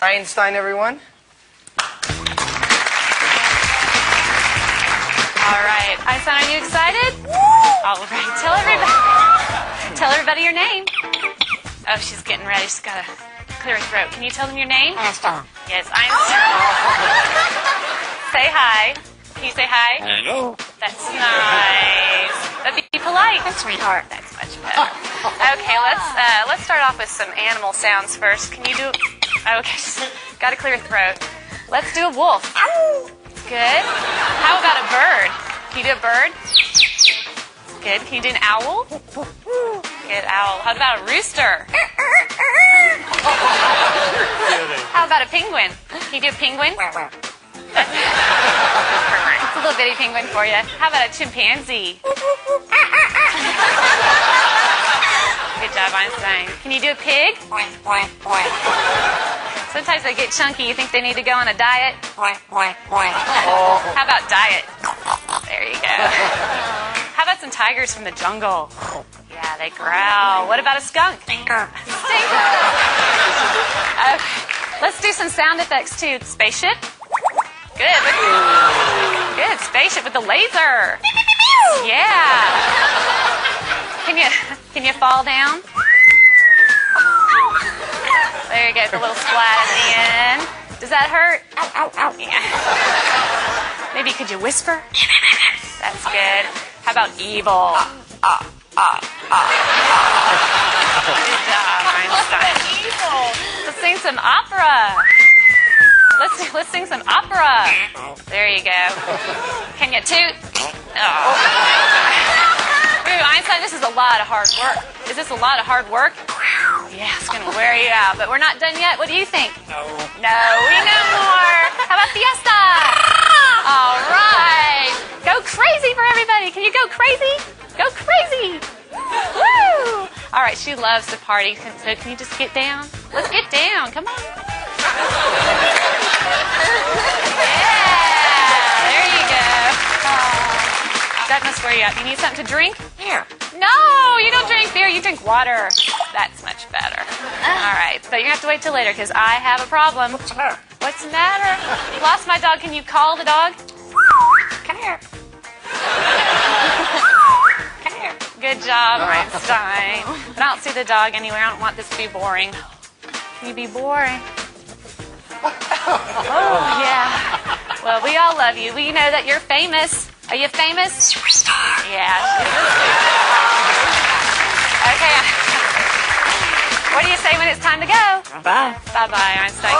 Einstein, everyone. All right. Einstein, are you excited? All right. Tell everybody your name. Oh, she's getting ready. She's got to clear her throat. Can you tell them your name? Einstein. Yes, Einstein. Say hi. Can you say hi? Hello. That's nice. But be polite. Sweetheart. That's much better. Okay, let's start off with some animal sounds first. Can you do? Okay, got to clear your throat. Let's do a wolf. Good. How about a bird? Can you do a bird? Good. Can you do an owl? Good, owl. How about a rooster? How about a penguin? Can you do a penguin? It's a little bitty penguin for you. How about a chimpanzee? Good job, Einstein. Can you do a pig? Sometimes they get chunky. You think they need to go on a diet? How about diet? There you go. How about some tigers from the jungle? Yeah, they growl. What about a skunk? Stinker. Stinker. Okay. Let's do some sound effects too. Spaceship. Good. Good. Spaceship with the laser. Yeah. Can you fall down? There you go. The little splat at the end. Does that hurt? Yeah. Maybe could you whisper? That's good. How about evil? Good job, Einstein. Let's sing some opera. Let's sing some opera. There you go. Can you toot? Oh. Ooh, Einstein, this is a lot of hard work. Is this a lot of hard work? Yeah, it's going to wear you out. But we're not done yet. What do you think? No, we know more. How about fiesta? All right. Go crazy for everybody. Can you go crazy? Go crazy. Woo! All right, she loves to party. So can you just get down? Let's get down. Come on. Yeah, there you go. That must wear you out. You need something to drink? Here. No, you don't drink beer. You drink water. That's much better. All right, but you have to wait till later because I have a problem. What's the matter? What's the matter? Lost my dog. Can you call the dog? Come here. Come here. Good job, Einstein. But I don't see the dog anywhere. I don't want this to be boring. Can you be boring? Oh, yeah. Well, we all love you. We know that you're famous. Are you famous? Superstar. Yeah. Okay. What do you say when it's time to go? Bye. Bye-bye, Einstein.